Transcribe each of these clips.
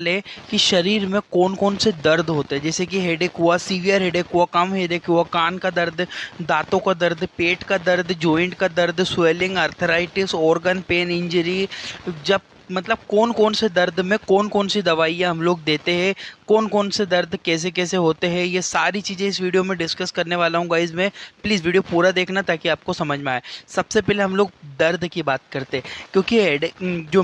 ले कि शरीर में कौन कौन से दर्द होते हैं, जैसे कि हेडेक हुआ, सीवियर हेडेक हुआ, कम हेडेक हुआ, कान का दर्द, दांतों का दर्द, पेट का दर्द, जॉइंट का दर्द, swelling, arthritis, organ pain, injury, जब मतलब कौन कौन से दर्द में कौन कौन सी दवाइयाँ हम लोग देते हैं, कौन कौन से दर्द कैसे कैसे होते हैं, ये सारी चीज़ें इस वीडियो में डिस्कस करने वाला हूँ गाइज मैं। प्लीज़ वीडियो पूरा देखना ताकि आपको समझ में आए। सबसे पहले हम लोग दर्द की बात करते हैं, क्योंकि जो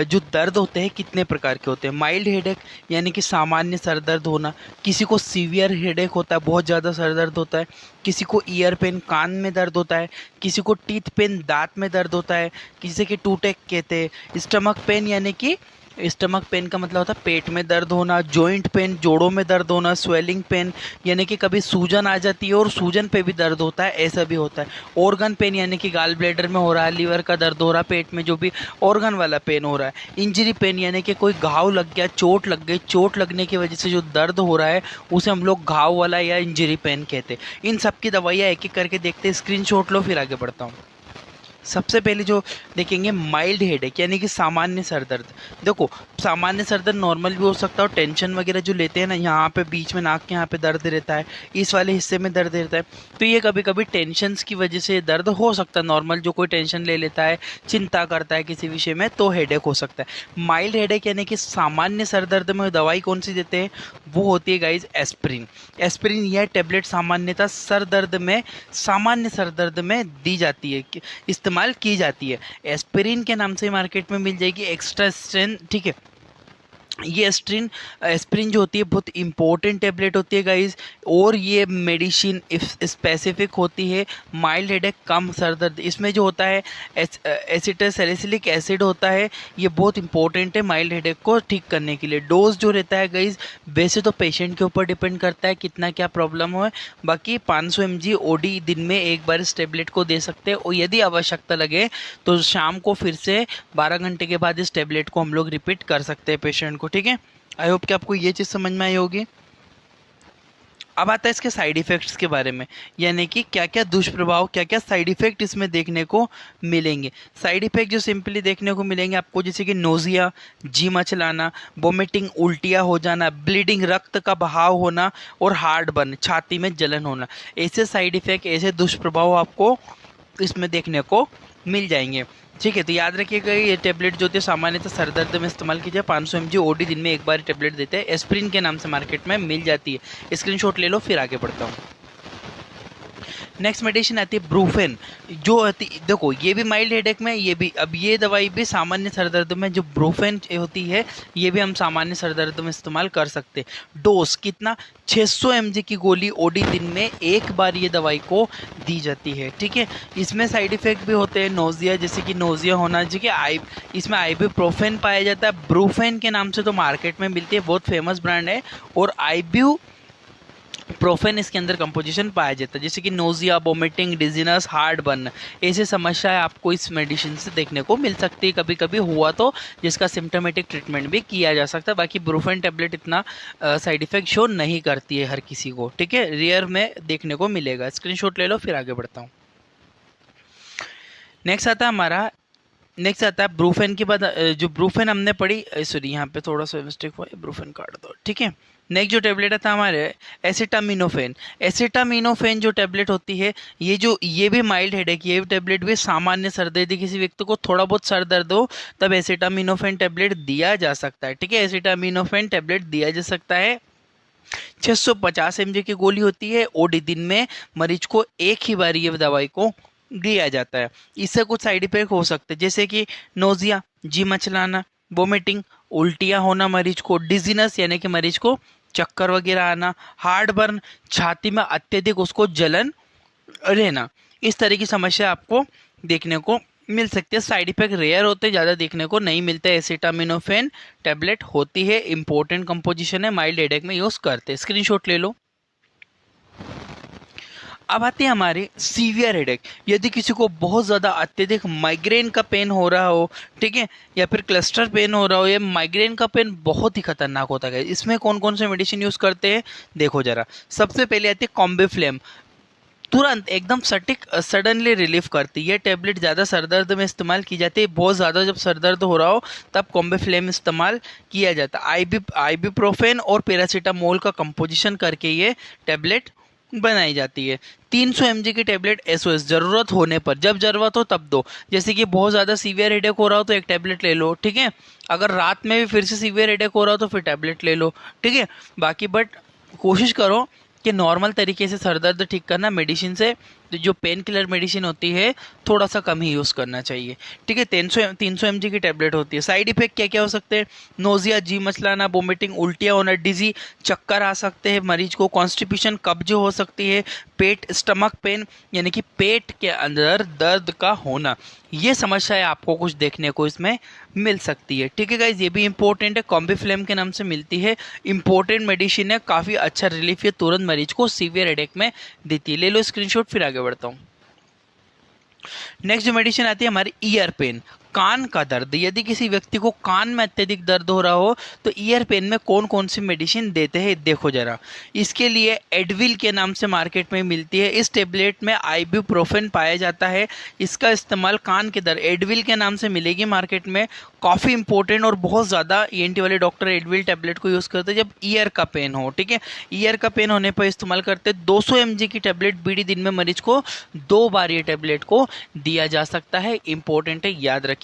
जो दर्द होते हैं कितने प्रकार के होते हैं। माइल्ड हेडेक यानी कि सामान्य सर दर्द होना, किसी को सीवियर हेडेक होता है, बहुत ज़्यादा सर दर्द होता है, किसी को ईयर पेन कान में दर्द होता है, किसी को टीथ पेन दांत में दर्द होता है, किसी के टूटेक कहते हैं। स्टमक पेन यानी कि स्टमक पेन का मतलब होता है पेट में दर्द होना, जॉइंट पेन जोड़ों में दर्द होना, स्वेलिंग पेन यानी कि कभी सूजन आ जाती है और सूजन पे भी दर्द होता है, ऐसा भी होता है। ऑर्गन पेन यानी कि गाल ब्लैडर में हो रहा है, लीवर का दर्द हो रहा है, पेट में जो भी ऑर्गन वाला पेन हो रहा है। इंजरी पेन यानी कि कोई घाव लग गया, चोट लग गई, चोट लगने की वजह से जो दर्द हो रहा है उसे हम लोग घाव वाला या इंजरी पेन कहते हैं। इन सब की दवाइयाँ एक एक करके देखते हैं। स्क्रीनशॉट लो फिर आगे बढ़ता हूँ। सबसे पहले जो देखेंगे माइल्ड हेडेक यानी कि सामान्य सर दर्द। देखो, सामान्य सर दर्द नॉर्मल भी हो सकता है और टेंशन वगैरह जो लेते हैं ना, यहाँ पे बीच में नाक के यहाँ पे दर्द रहता है, इस वाले हिस्से में दर्द रहता है, तो ये कभी कभी टेंशन्स की वजह से दर्द हो सकता है। नॉर्मल जो कोई टेंशन ले लेता है, चिंता करता है किसी विषय में, तो हेडेक हो सकता है। माइल्ड हेडेक यानी कि सामान्य सर दर्द में दवाई कौन सी देते हैं, वो होती है गाइज एस्प्रिन। एस्प्रिन यह टेबलेट सामान्यतः सर दर्द में, सामान्य सर दर्द में दी जाती है, इस्तेमाल की जाती है। एस्पिरिन के नाम से मार्केट में मिल जाएगी, एक्स्ट्रा स्ट्रेन, ठीक है। ये एस्ट्रिन एस्प्रिन जो होती है बहुत इंपॉर्टेंट टेबलेट होती है गाइज, और ये मेडिसिन स्पेसिफिक होती है। माइल्ड हेडेक कम सर दर्द, इसमें जो होता है एसिटोसैलिसिलिक एसिड होता है, ये बहुत इंपॉर्टेंट है माइल्ड हेडेक को ठीक करने के लिए। डोज जो रहता है गाइज वैसे तो पेशेंट के ऊपर डिपेंड करता है कितना क्या प्रॉब्लम हो, बाकी 500 mg ओडी दिन में एक बार इस टेबलेट को दे सकते हैं, और यदि आवश्यकता लगे तो शाम को फिर से 12 घंटे के बाद इस टेबलेट को हम लोग रिपीट कर सकते हैं पेशेंट को, ठीक है। आई होप कि आपको ये चीज़ समझ में आई होगी। अब आता है इसके साइड इफ़ेक्ट्स के बारे में, यानी कि क्या क्या दुष्प्रभाव, क्या क्या साइड इफ़ेक्ट इसमें देखने को मिलेंगे। साइड इफ़ेक्ट जो सिंपली देखने को मिलेंगे आपको, जैसे कि नोज़िया, जी मचलाना, वोमिटिंग, उल्टियाँ हो जाना, ब्लीडिंग, रक्त का बहाव होना, और हार्ट बर्न, छाती में जलन होना। ऐसे साइड इफ़ेक्ट, ऐसे दुष्प्रभाव आपको इसमें देखने को मिल जाएंगे, ठीक है। तो याद रखिएगा ये टेबलेट जो होती है सामान्यतः सर दर्द में इस्तेमाल की जाए। 500 mg ओडी दिन में एक बार टेबलेट देते हैं, एस्प्रिन के नाम से मार्केट में मिल जाती है। स्क्रीनशॉट ले लो फिर आगे बढ़ता हूँ। नेक्स्ट मेडिसिन आती है ब्रूफेन। जो होती, देखो ये भी माइल्ड हेडेक में, ये भी, अब ये दवाई भी सामान्य सर दर्द में, जो ब्रूफेन होती है ये भी हम सामान्य सर दर्द में इस्तेमाल कर सकते हैं। डोज कितना, 600 mg की गोली ओडी दिन में एक बार ये दवाई को दी जाती है, ठीक है। इसमें साइड इफेक्ट भी होते हैं, नोजिया, जैसे कि नोजिया होना, जो कि इसमें आइब्यूप्रोफेन पाया जाता है। ब्रूफेन के नाम से तो मार्केट में मिलती है, बहुत फेमस ब्रांड है, और आइब्यू प्रोफेन इसके अंदर कंपोजिशन पाया जाता है, जैसे कि nausea, vomiting, dizziness, heart burn, ऐसे समस्याएं आपको इस मेडिसिन से देखने को मिल सकती है। कभी कभी हुआ तो जिसका सिम्टोमेटिक ट्रीटमेंट भी किया जा सकता है। बाकी ब्रूफेन टेबलेट इतना साइड इफेक्ट शो नहीं करती है हर किसी को, ठीक है, रेयर में देखने को मिलेगा। स्क्रीनशॉट ले लो फिर आगे बढ़ता हूँ। नेक्स्ट आता है ब्रूफेन के बाद, जो ब्रूफेन हमने पढ़ी, सॉरी यहाँ पे थोड़ा सा मिस्टेक हुआ है, ब्रूफेन काट दो, ठीक है। नेक्स्ट जो टेबलेट आता है हमारे एसिटामिनोफेन। एसिटामिनोफेन जो टेबलेट होती है, ये भी माइल्ड हेडेक, ये टेबलेट भी सामान्य सर दर्द, किसी व्यक्ति को थोड़ा बहुत सर दर्द हो तब एसिटामिनोफेन टेबलेट दिया जा सकता है, ठीक है। एसिटामिनोफेन टेबलेट दिया जा सकता है। 650 mg की गोली होती है, ओडी दिन में मरीज को एक ही बार ये दवाई को दिया जाता है। इससे कुछ साइड इफेक्ट हो सकते हैं, जैसे कि नोजिया, जी मचलाना, वोमिटिंग, उल्टियाँ होना मरीज को, डिजीनेस यानी कि मरीज को चक्कर वगैरह आना, हार्ट बर्न, छाती में अत्यधिक उसको जलन रहना, इस तरह की समस्या आपको देखने को मिल सकती है। साइड इफेक्ट रेयर होते हैं, ज़्यादा देखने को नहीं मिलते। एसिटामिनोफेन टैबलेट होती है, इंपॉर्टेंट कंपोजिशन है, माइल्ड हेडेक में यूज़ करते हैं। स्क्रीनशॉट ले लो। अब आते हैं हमारे सीवियर हेडेक। यदि किसी को बहुत ज़्यादा अत्यधिक माइग्रेन का पेन हो रहा हो, ठीक है, या फिर क्लस्टर पेन हो रहा हो, या माइग्रेन का पेन बहुत ही खतरनाक होता है, इसमें कौन कौन से मेडिसिन यूज़ करते हैं देखो जरा। सबसे पहले आती है कॉम्बिफ्लेम। तुरंत एकदम सटीक सडनली रिलीफ करती है। ये टैबलेट ज़्यादा सर दर्द में इस्तेमाल की जाती है, बहुत ज़्यादा जब सर दर्द हो रहा हो तब कॉम्बिफ्लेम इस्तेमाल किया जाता है। आइबुप्रोफेन और पैरासीटामोल का कंपोजिशन करके ये टैबलेट बनाई जाती है। 300 mg की टैबलेट एसओएस, ज़रूरत होने पर, जब ज़रूरत हो तब दो। जैसे कि बहुत ज़्यादा सीवियर हेडेक हो रहा हो तो एक टैबलेट ले लो, ठीक है। अगर रात में भी फिर से सीवियर हेडेक हो रहा हो तो फिर टैबलेट ले लो, ठीक है। बाकी बट कोशिश करो कि नॉर्मल तरीके से सर दर्द ठीक करना, मेडिसिन से जो पेन किलर मेडिसिन होती है थोड़ा सा कम ही यूज़ करना चाहिए, ठीक है। 300 mg की टैबलेट होती है। साइड इफेक्ट क्या क्या हो सकते हैं? नोजिया, जी मचलाना, वोमिटिंग, उल्टियाँ होना, डिजी, चक्कर आ सकते हैं मरीज को, कॉन्स्टिपेशन, कब्ज हो सकती है, पेट स्टमक पेन यानी कि पेट के अंदर दर्द का होना, ये समस्याएं आपको कुछ देखने को इसमें मिल सकती है, ठीक है गाइज। ये भी इंपॉर्टेंट है, कॉम्बिफ्लेम के नाम से मिलती है, इंपॉर्टेंट मेडिसिन है, काफ़ी अच्छा रिलीफ ये तुरंत मरीज को सीवियर हेडेक में देती है। ले लो स्क्रीनशॉट, फिर आगे बढ़ता हूँ। नेक्स्ट जो मेडिसिन आती है हमारी ईयर पेन, कान का दर्द। यदि किसी व्यक्ति को कान में अत्यधिक दर्द हो रहा हो तो ईयर पेन में कौन कौन सी मेडिसिन देते हैं देखो जरा। इसके लिए एडविल के नाम से मार्केट में मिलती है। इस टेबलेट में आइबुप्रोफेन पाया जाता है। इसका इस्तेमाल कान के दर्द, एडविल के नाम से मिलेगी मार्केट में, काफ़ी इंपॉर्टेंट और बहुत ज़्यादा ईएनटी वाले डॉक्टर एडविल टेबलेट को यूज़ करते हैं जब ईयर का पेन हो, ठीक है। ईयर का पेन होने पर इस्तेमाल करते हैं। 200 mg की टेबलेट बीडी दिन में मरीज को 2 बार ये टेबलेट को दिया जा सकता है, इंपॉर्टेंट है, याद रखिएगा।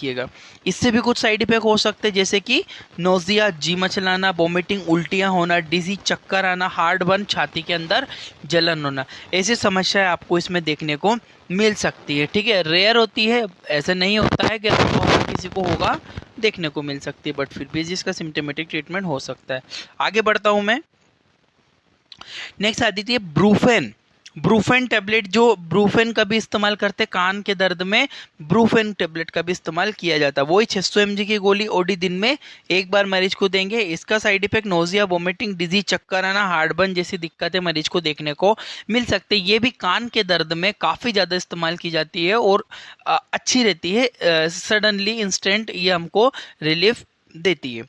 इससे भी कुछ साइड इफेक्ट हो सकते हैं जैसे कि नोजिया, जी मचलाना, वोमिटिंग, उल्टियाँ होना, डिजी, चक्कर आना, हार्ट बर्न, छाती के अंदर जलन होना, ऐसी समस्याएं आपको इसमें देखने को मिल सकती है, ठीक है। रेयर होती है, ऐसा नहीं होता है कि किसी को होगा, देखने को मिल सकती है, बट फिर भी इसका सिम्टोमेटिक ट्रीटमेंट हो सकता है। आगे बढ़ता हूं मैं। नेक्स्ट आती है ब्रूफेन। ब्रूफेन टेबलेट, जो ब्रूफेन का भी इस्तेमाल करते हैं कान के दर्द में, ब्रूफेन टेबलेट का भी इस्तेमाल किया जाता है। वही 600 mg की गोली ओडी दिन में एक बार मरीज को देंगे। इसका साइड इफेक्ट नोजिया, वोमिटिंग, डिजी, चक्कर आना, हार्ट बर्न जैसी दिक्कतें मरीज को देखने को मिल सकती है। ये भी कान के दर्द में काफ़ी ज़्यादा इस्तेमाल की जाती है और अच्छी रहती है, सडनली इंस्टेंट ये हमको रिलीफ देती है।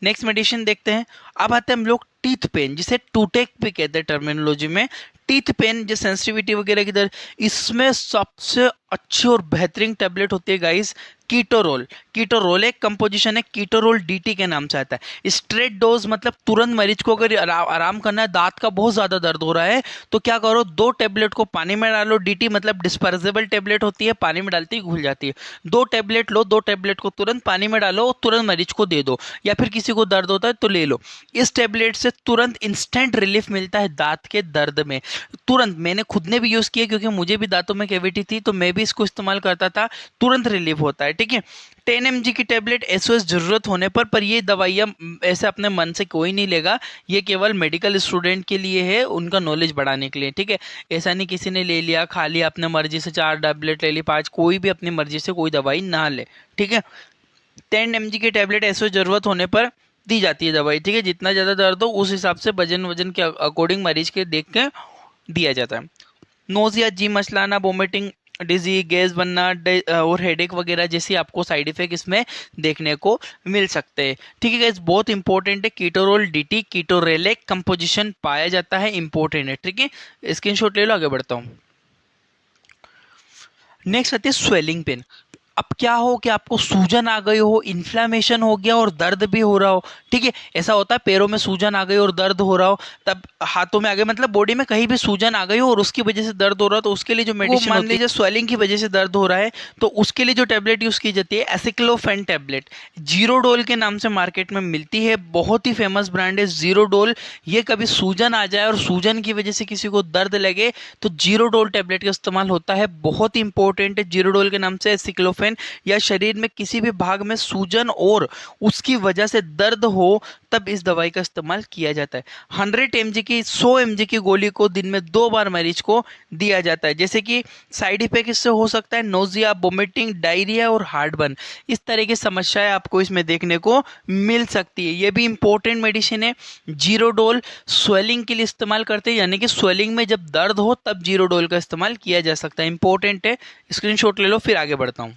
नेक्स्ट मेडिसिन देखते हैं। अब आते हैं हम लोग टीथ पेन, जिसे टूटेक भी कहते हैं टर्मिनोलॉजी में। टीथ पेन जो सेंसिटिविटी वगैरह की दर, इसमें सबसे अच्छी और बेहतरीन टैबलेट होती है गाइस कीटोरोल। कीटोरोल एक कंपोजिशन है, कीटोरोल डीटी के नाम से आता है। स्ट्रेट डोज मतलब तुरंत मरीज को अगर आराम करना है, दांत का बहुत ज़्यादा दर्द हो रहा है तो क्या करो, 2 टैबलेट को पानी में डालो। डीटी मतलब डिस्पर्जेबल टैबलेट होती है, पानी में डालती ही घुल जाती है। 2 टैबलेट लो, 2 टैबलेट को तुरंत पानी में डालो और तुरंत मरीज को दे दो, या फिर किसी को दर्द होता है तो ले लो। इस टैबलेट से तुरंत इंस्टेंट रिलीफ मिलता है दांत के दर्द में, तुरंत। मैंने खुद ने भी यूज़ किया क्योंकि मुझे भी दांतों में कैविटी थी तो मैं भी इसको इस्तेमाल करता था, तुरंत रिलीफ होता है, ठीक है। 10 mg की टैबलेट एसओएस जरूरत होने पर ये दवाइयाँ ऐसे अपने मन से कोई नहीं लेगा, ये केवल मेडिकल स्टूडेंट के लिए है, उनका नॉलेज बढ़ाने के लिए, ठीक है। ऐसा नहीं किसी ने ले लिया खा लिया अपने मर्जी से, 4 टैबलेट ले ली, 5, कोई भी अपनी मर्जी से कोई दवाई ना ले, ठीक है। 10 mg की टैबलेट एसओएस जरूरत होने पर दी जाती है दवाई, ठीक है। जितना ज़्यादा दर्द हो उस हिसाब से वजन के अकॉर्डिंग मरीज के देख के दिया जाता है। नोजिया, जी मचलाना, वोमिटिंग, डिजी, गैस बनना और हेडेक वगैरह जैसी आपको साइड इफेक्ट इसमें देखने को मिल सकते हैं, ठीक है गाइस। बहुत इंपॉर्टेंट है कीटोरोल डीटी, कीटोरेलेक कंपोजिशन पाया जाता है, इंपॉर्टेंट है, ठीक है। स्क्रीनशॉट ले लो, आगे बढ़ता हूँ। नेक्स्ट आती है स्वेलिंग पेन। अब क्या हो कि आपको सूजन आ गई हो, इन्फ्लामेशन हो गया और दर्द भी हो रहा हो, ठीक है। ऐसा होता है पैरों में सूजन आ गई और दर्द हो रहा हो, तब हाथों में आ गए, मतलब बॉडी में कहीं भी सूजन आ गई हो और उसकी वजह से दर्द हो रहा हो, तो उसके लिए जो मेडिसिन, मान लीजिए स्वेलिंग की वजह से दर्द हो रहा है तो उसके लिए जो टैबलेट यूज की जाती है एसिक्लोफेन टैबलेट, जीरोडोल के नाम से मार्केट में मिलती है। बहुत ही फेमस ब्रांड है जीरोडोल। ये कभी सूजन आ जाए और सूजन की वजह से किसी को दर्द लगे तो जीरोडोल टैबलेट का इस्तेमाल होता है, बहुत ही इंपॉर्टेंट है। जीरोडोल के नाम से एसिक्लोफेन, या शरीर में किसी भी भाग में सूजन और उसकी वजह से दर्द हो तब इस दवाई का इस्तेमाल किया जाता है। 100 mg की 100 mg की गोली को दिन में 2 बार मरीज को दिया जाता है। जैसे कि साइड इफेक्ट इससे हो सकता है नोजिया, वोमिटिंग, डायरिया और हार्ट बर्न, इस तरह की समस्याएं आपको इसमें देखने को मिल सकती है। यह भी इंपॉर्टेंट मेडिसिन है। जीरोडोल स्वेलिंग के लिए इस्तेमाल करते हैं, यानी कि स्वेलिंग में जब दर्द हो तब जीरोडोल का इस्तेमाल किया जा सकता है, इंपॉर्टेंट है। स्क्रीनशॉट ले लो, फिर आगे बढ़ता हूँ।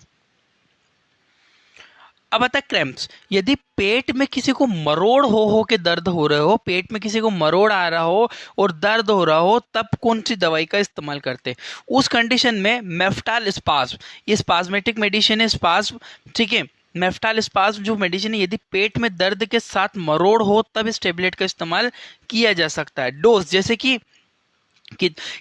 अब आता है क्रैम्प्स। यदि पेट में किसी को मरोड़ हो के दर्द हो रहे हो, पेट में किसी को मरोड़ आ रहा हो और दर्द हो रहा हो, तब कौन सी दवाई का इस्तेमाल करते हैं? उस कंडीशन में मेफ्टाल स्पाज्म, ये स्पाज्मेटिक मेडिसिन है, स्पाज्म, ठीक है। मेफ्टाल स्पाज्म जो मेडिसिन है, यदि पेट में दर्द के साथ मरोड़ हो तब इस टेबलेट का इस्तेमाल किया जा सकता है। डोज जैसे कि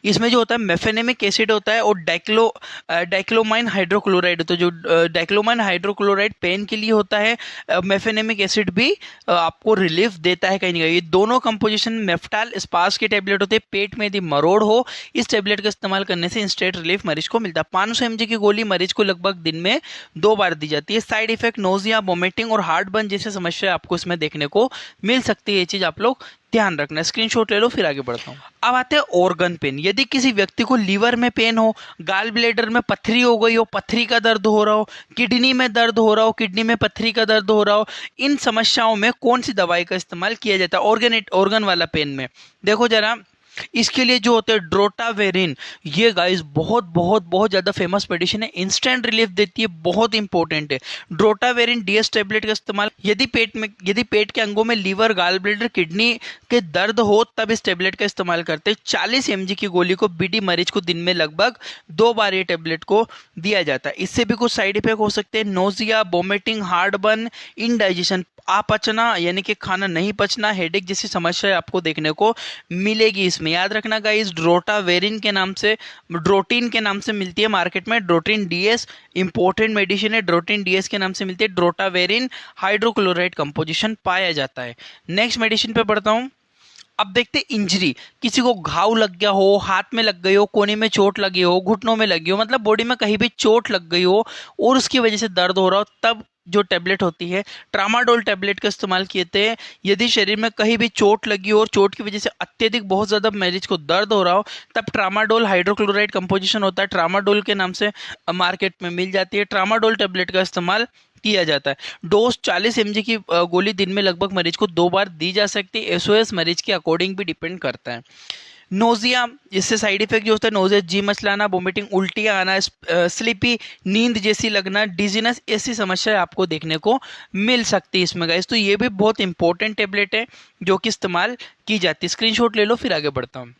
इसमें जो होता है मेफेनेमिक एसिड होता है और डाइक्लोमाइन हाइड्रोक्लोराइड होता है। जो डाइक्लोमाइन हाइड्रोक्लोराइड पेन के लिए होता है, मेफेनेमिक एसिड भी आपको रिलीफ देता है कहीं ना कहीं। ये दोनों कंपोजिशन मेफ्टाल स्पास के टेबलेट होते हैं। पेट में यदि मरोड़ हो, इस टेबलेट का इस्तेमाल करने से इंस्टेंट रिलीफ मरीज को मिलता है। 500 mg की गोली मरीज को लगभग दिन में 2 बार दी जाती है। साइड इफेक्ट नोजिया, वोमिटिंग और हार्ट बर्न जैसे समस्या आपको इसमें देखने को मिल सकती है। ये चीज आप लोग ध्यान रखना, स्क्रीनशॉट ले लो, फिर आगे बढ़ता हूँ। अब आते हैं ऑर्गन पेन। यदि किसी व्यक्ति को लीवर में पेन हो, गाल ब्लेडर में पथरी हो गई हो, पथरी का दर्द हो रहा हो, किडनी में दर्द हो रहा हो, किडनी में पथरी का दर्द हो रहा हो, इन समस्याओं में कौन सी दवाई का इस्तेमाल किया जाता है ऑर्गन वाला पेन में? देखो जरा, इसके लिए जो होते हैं ड्रोटावेरिन, ये गाइस बहुत बहुत बहुत ज़्यादा फेमस मेडिसिन है, इंस्टेंट रिलीफ देती है, बहुत इंपॉर्टेंट है। ड्रोटावेरिन डीएस टेबलेट का इस्तेमाल यदि पेट के अंगों में लीवर, गाल ब्लेडर, किडनी के दर्द हो तब इस टेबलेट का इस्तेमाल करते हैं। 40 mg की गोली को बीडी मरीज को दिन में लगभग 2 बार ये टेबलेट को दिया जाता है। इससे भी कुछ साइड इफेक्ट हो सकते हैं, nausea, vomiting, heart burn, indigestion, अपचना यानी कि खाना नहीं पचना, हेडेक जैसी समस्या आपको देखने को मिलेगी। इसमें याद रखना गाइस, ड्रोटावेरिन के नाम से, ड्रोटिन के नाम से मिलती है मार्केट में। ड्रोटिन डीएस इंपॉर्टेंट मेडिसिन है, ड्रोटिन डीएस के नाम से मिलती है। ड्रोटावेरिन हाइड्रोक्लोराइड कंपोजिशन पाया जाता है। नेक्स्ट मेडिसिन पे बढ़ता हूं। अब देखते इंजरी, किसी को घाव लग गया हो, हाथ में लग गई हो, कोने में चोट लगी हो, घुटनों में लगी हो, मतलब बॉडी में कहीं भी चोट लग गई हो और उसकी वजह से दर्द हो रहा हो, तब जो टेबलेट होती है ट्रामाडोल टेबलेट का इस्तेमाल किए थे। यदि शरीर में कहीं भी चोट लगी हो और चोट की वजह से अत्यधिक बहुत ज़्यादा मरीज को दर्द हो रहा हो, तब ट्रामाडोल हाइड्रोक्लोराइड कंपोजिशन होता है, ट्रामाडोल के नाम से मार्केट में मिल जाती है। ट्रामाडोल टेबलेट का इस्तेमाल किया जाता है। डोज 40 mg की गोली दिन में लगभग मरीज को 2 बार दी जा सकती है। एसओएस मरीज के अकॉर्डिंग भी डिपेंड करता है। नोजिया, इससे साइड इफेक्ट जो होता है नोजिया, जी मचलाना, वोमिटिंग, उल्टियाँ आना, स्लीपी, नींद जैसी लगना, डिजीनेस, ऐसी समस्या आपको देखने को मिल सकती है इसमें गाइस। तो ये भी बहुत इंपॉर्टेंट टेबलेट है जो कि इस्तेमाल की जाती है। स्क्रीनशॉट ले लो, फिर आगे बढ़ता हूँ।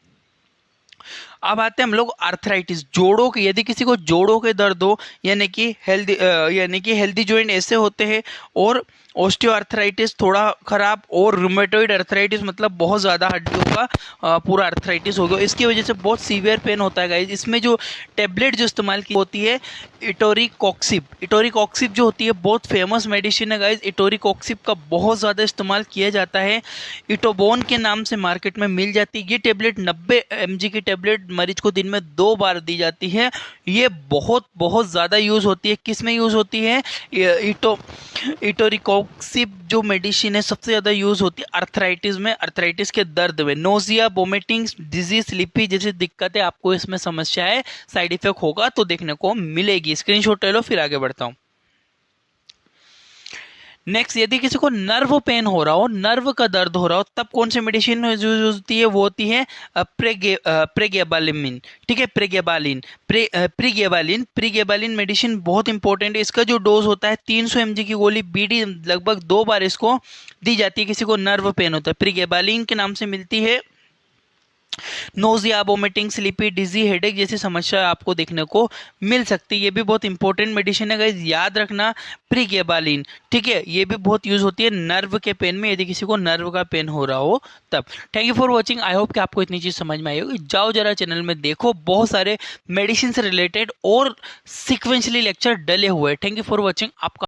अब आते हैं हम लोग आर्थराइटिस, जोड़ों के। यदि किसी को जोड़ों के दर्द हो, यानी कि हेल्दी जॉइंट ऐसे होते हैं, और ऑस्टियोआर्थराइटिस थोड़ा खराब, और रूमेटॉइड अर्थराइटिस मतलब बहुत ज़्यादा हड्डियों का पूरा अर्थराइटिस हो गया, इसकी वजह से बहुत सीवियर पेन होता है गाइस। इसमें जो टेबलेट जो इस्तेमाल की होती है इटोरिकॉक्सिब, इटोरिकॉक्सिब जो होती है बहुत फेमस मेडिसिन है गाइस। इटोरिकॉक्सिब का बहुत ज़्यादा इस्तेमाल किया जाता है, इटोबोन के नाम से मार्केट में मिल जाती है। ये टेबलेट 90 mg की टेबलेट मरीज को दिन में 2 बार दी जाती है। ये बहुत बहुत ज़्यादा यूज़ होती है। किस में यूज़ होती है? इटोरिकॉक्सिब जो मेडिसिन है सबसे ज़्यादा यूज़ होती है अर्थराइटिस में, अर्थराइटिस के दर्द में। नोजिया, वोमिटिंग, डिजीज, स्लीपी जैसी दिक्कतें आपको इसमें समस्या है, साइड इफेक्ट होगा तो देखने को मिलेगी। स्क्रीनशॉट ले लो, फिर आगे बढ़ता हूँ। नेक्स्ट, यदि किसी को नर्व पेन हो रहा हो, नर्व का दर्द हो रहा हो, तब कौन सी मेडिसिन यूज होती है? वो होती है प्रेगेबालिन, ठीक है, प्रीगेबालिन मेडिसिन बहुत इंपॉर्टेंट है। इसका जो डोज होता है 300 mg की गोली बीडी लगभग 2 बार इसको दी जाती है। किसी को नर्व पेन होता है, प्रीगेबालिन के नाम से मिलती है। नोजिया, वोमिटिंग, स्लीपी, डिजी, हेडेक जैसी समस्या आपको देखने को मिल सकती है। ये भी बहुत इंपॉर्टेंट मेडिसिन है गाइस, याद रखना, प्रीगेबालिन, ठीक है। ये भी बहुत यूज होती है नर्व के पेन में, यदि किसी को नर्व का पेन हो रहा हो तब। Thank you for watching, I hope कि आपको इतनी चीज समझ में आई होगी। जाओ जरा चैनल में देखो, बहुत सारे मेडिसिन से रिलेटेड और सिक्वेंशली लेक्चर डले हुए। Thank you for watching. आपका